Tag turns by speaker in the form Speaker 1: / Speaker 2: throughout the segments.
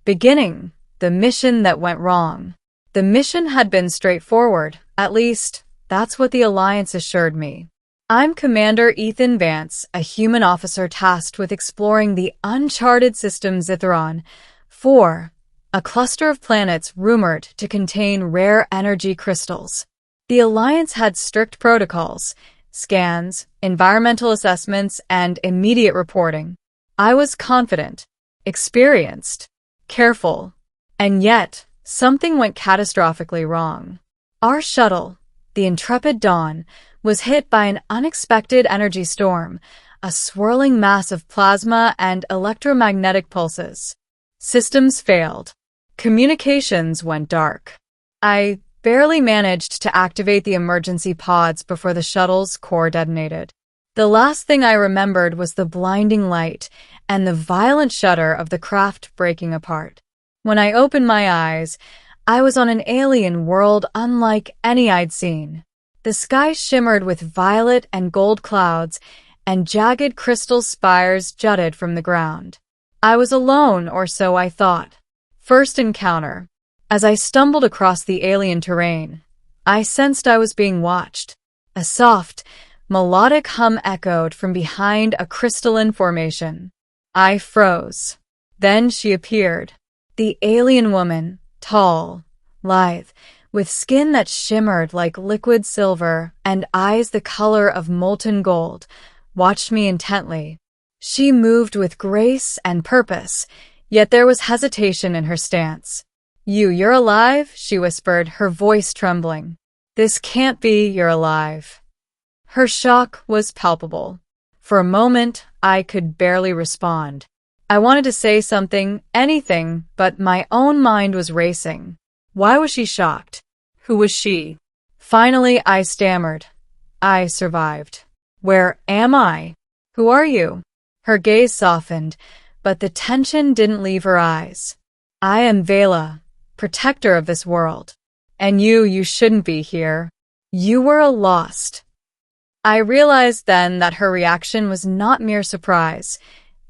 Speaker 1: Beginning, the mission that went wrong. The mission had been straightforward, at least, that's what the Alliance assured me. I'm Commander Ethan Vance, a human officer tasked with exploring the uncharted system Zithron 4, a cluster of planets rumored to contain rare energy crystals. The Alliance had strict protocols, scans, environmental assessments, and immediate reporting. I was confident, experienced, careful, and yet something went catastrophically wrong. Our shuttle, the Intrepid Dawn, was hit by an unexpected energy storm, a swirling mass of plasma and electromagnetic pulses. Systems failed. Communications went dark. I barely managed to activate the emergency pods before the shuttle's core detonated. The last thing I remembered was the blinding light and the violent shudder of the craft breaking apart. When I opened my eyes, I was on an alien world unlike any I'd seen. The sky shimmered with violet and gold clouds, and jagged crystal spires jutted from the ground. I was alone, or so I thought. First encounter. As I stumbled across the alien terrain, I sensed I was being watched. A soft, melodic hum echoed from behind a crystalline formation. I froze. Then she appeared. The alien woman, tall, lithe, with skin that shimmered like liquid silver and eyes the color of molten gold, watched me intently. She moved with grace and purpose, yet there was hesitation in her stance. You're alive?" she whispered, her voice trembling. "This can't be, you're alive." Her shock was palpable. For a moment, I could barely respond. I wanted to say something, anything, but my own mind was racing. Why was she shocked? Who was she? Finally, I stammered. "I survived." "Where am I?" "Who are you?" Her gaze softened, but the tension didn't leave her eyes. "I am Veyla, protector of this world. And you shouldn't be here. You were lost." I realized then that her reaction was not mere surprise.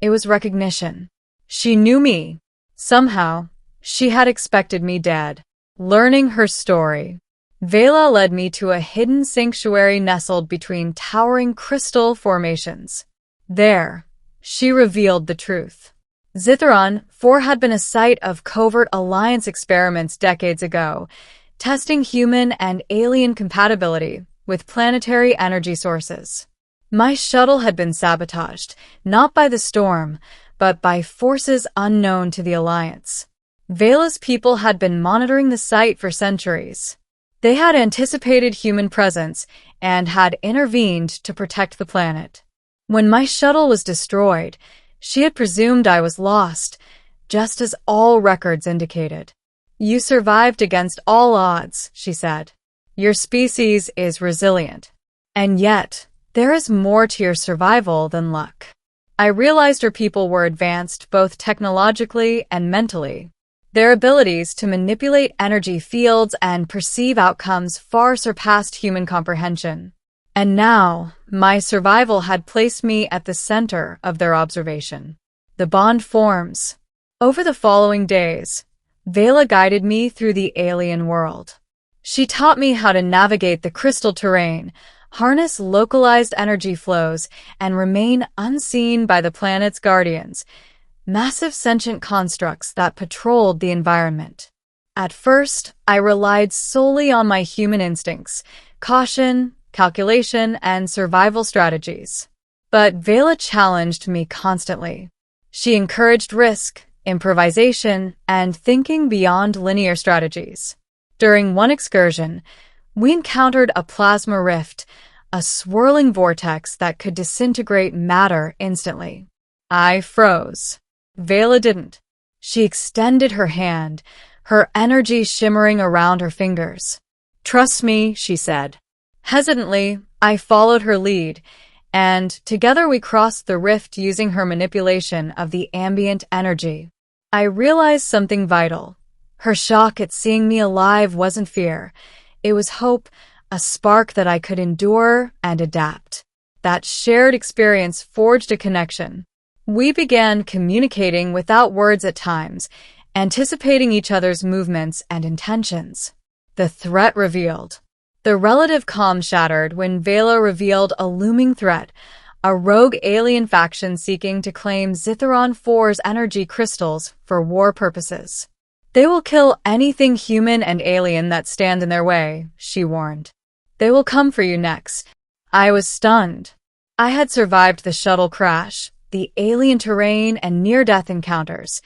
Speaker 1: It was recognition. She knew me. Somehow, she had expected me dead. Learning her story, Veyla led me to a hidden sanctuary nestled between towering crystal formations. There, she revealed the truth. Zithron 4 had been a site of covert Alliance experiments decades ago, testing human and alien compatibility with planetary energy sources. My shuttle had been sabotaged, not by the storm, but by forces unknown to the Alliance. Veyla's people had been monitoring the site for centuries. They had anticipated human presence and had intervened to protect the planet. When my shuttle was destroyed, she had presumed I was lost, just as all records indicated. "You survived against all odds," she said. "Your species is resilient. And yet, there is more to your survival than luck." I realized her people were advanced both technologically and mentally. Their abilities to manipulate energy fields and perceive outcomes far surpassed human comprehension. And now, my survival had placed me at the center of their observation. The bond forms. Over the following days, Veyla guided me through the alien world. She taught me how to navigate the crystal terrain, harness localized energy flows, and remain unseen by the planet's guardians, massive sentient constructs that patrolled the environment. At first, I relied solely on my human instincts, caution, calculation, and survival strategies. But Veyla challenged me constantly. She encouraged risk, improvisation, and thinking beyond linear strategies. During one excursion, we encountered a plasma rift, a swirling vortex that could disintegrate matter instantly. I froze. Veyla didn't. She extended her hand, her energy shimmering around her fingers. "Trust me," she said. Hesitantly, I followed her lead, and together we crossed the rift using her manipulation of the ambient energy. I realized something vital. Her shock at seeing me alive wasn't fear. It was hope, a spark that I could endure and adapt. That shared experience forged a connection. We began communicating without words at times, anticipating each other's movements and intentions. The threat revealed. The relative calm shattered when Veyla revealed a looming threat, a rogue alien faction seeking to claim Zithron 4's energy crystals for war purposes. They will kill anything human and alien that stand in their way, she warned. They will come for you next. I was stunned. I had survived the shuttle crash, the alien terrain, and near-death encounters,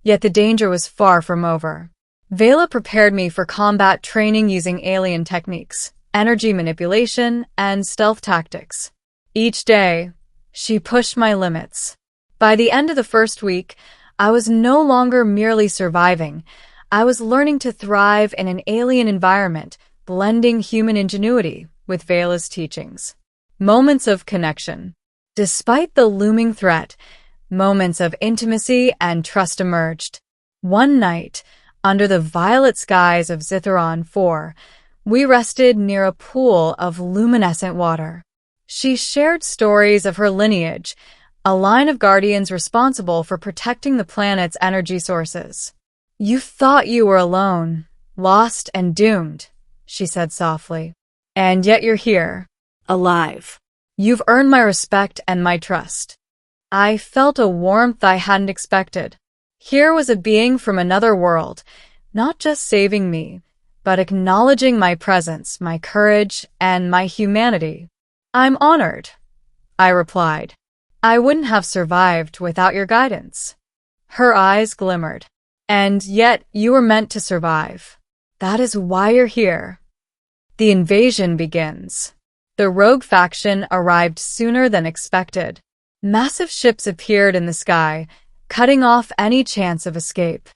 Speaker 1: yet the danger was far from over. Veyla prepared me for combat training using alien techniques, energy manipulation, and stealth tactics. Each day, she pushed my limits. By the end of the first week, I was no longer merely surviving. I was learning to thrive in an alien environment, blending human ingenuity with Veyla's teachings. Moments of connection. Despite the looming threat, moments of intimacy and trust emerged. One night, under the violet skies of Zithron 4, we rested near a pool of luminescent water. She shared stories of her lineage, a line of guardians responsible for protecting the planet's energy sources. You thought you were alone, lost and doomed, she said softly. And yet you're here, alive. You've earned my respect and my trust. I felt a warmth I hadn't expected. Here was a being from another world, not just saving me, but acknowledging my presence, my courage, and my humanity. I'm honored, I replied. I wouldn't have survived without your guidance. Her eyes glimmered. And yet you were meant to survive. That is why you're here. The invasion begins. The rogue faction arrived sooner than expected. Massive ships appeared in the sky, cutting off any chance of escape.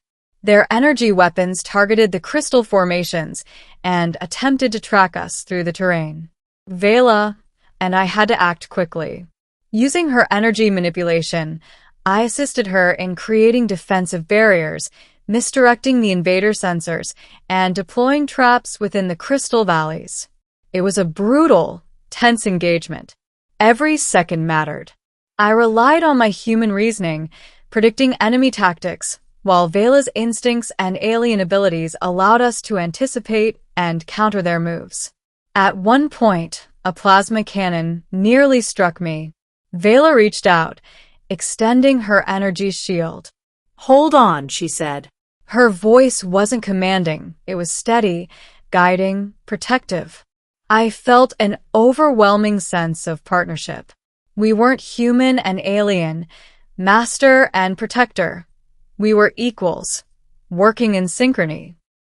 Speaker 1: Their energy weapons targeted the crystal formations and attempted to track us through the terrain. Veyla and I had to act quickly. Using her energy manipulation, I assisted her in creating defensive barriers, misdirecting the invader sensors, and deploying traps within the crystal valleys. It was a brutal, tense engagement. Every second mattered. I relied on my human reasoning, predicting enemy tactics, while Veyla's instincts and alien abilities allowed us to anticipate and counter their moves. At one point, a plasma cannon nearly struck me. Veyla reached out, extending her energy shield.
Speaker 2: Hold on, she said.
Speaker 1: Her voice wasn't commanding. It was steady, guiding, protective. I felt an overwhelming sense of partnership. We weren't human and alien, master and protector. We were equals, working in synchrony,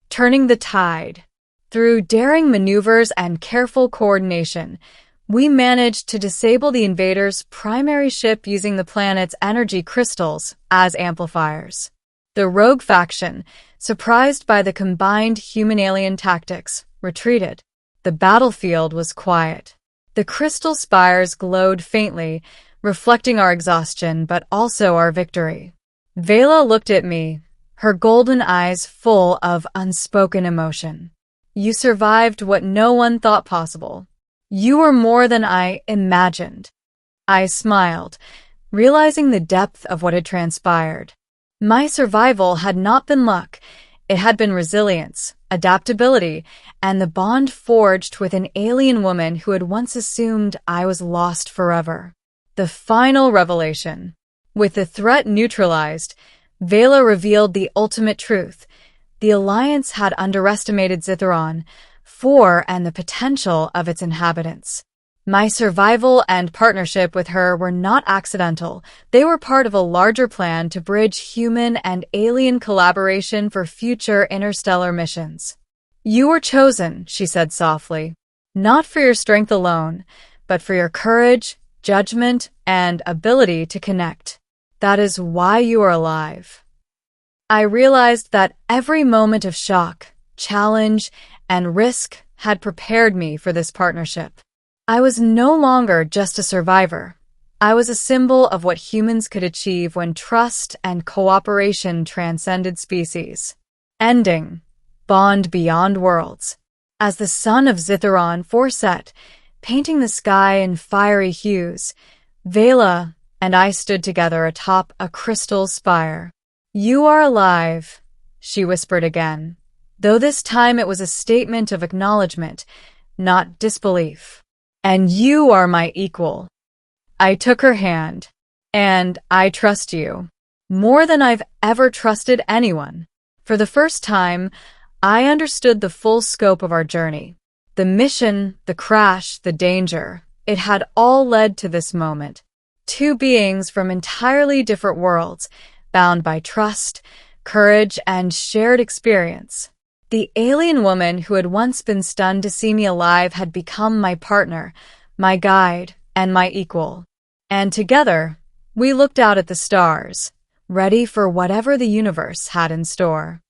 Speaker 1: turning the tide. Through daring maneuvers and careful coordination, we managed to disable the invaders' primary ship using the planet's energy crystals as amplifiers. The rogue faction, surprised by the combined human-alien tactics, retreated. The battlefield was quiet. The crystal spires glowed faintly, reflecting our exhaustion but also our victory. Veyla looked at me, her golden eyes full of unspoken emotion. You survived what no one thought possible. You were more than I imagined. I smiled, realizing the depth of what had transpired. My survival had not been luck. It had been resilience, adaptability, and the bond forged with an alien woman who had once assumed I was lost forever. The final revelation. With the threat neutralized, Veyla revealed the ultimate truth. The Alliance had underestimated Zithron 4 and the potential of its inhabitants. My survival and partnership with her were not accidental. They were part of a larger plan to bridge human and alien collaboration for future interstellar missions. You were chosen, she said softly, not for your strength alone, but for your courage, judgment, and ability to connect. That is why you are alive. I realized that every moment of shock, challenge, and risk had prepared me for this partnership. I was no longer just a survivor. I was a symbol of what humans could achieve when trust and cooperation transcended species. Ending. Bond beyond worlds. As the sun of Zithron 4 set, painting the sky in fiery hues, Veyla and I stood together atop a crystal spire. You are alive, she whispered again, though this time it was a statement of acknowledgement, not disbelief. And you are my equal. I took her hand. And I trust you. More than I've ever trusted anyone. For the first time, I understood the full scope of our journey. The mission, the crash, the danger. It had all led to this moment. Two beings from entirely different worlds, bound by trust, courage, and shared experience. The alien woman who had once been stunned to see me alive had become my partner, my guide, and my equal. And together, we looked out at the stars, ready for whatever the universe had in store.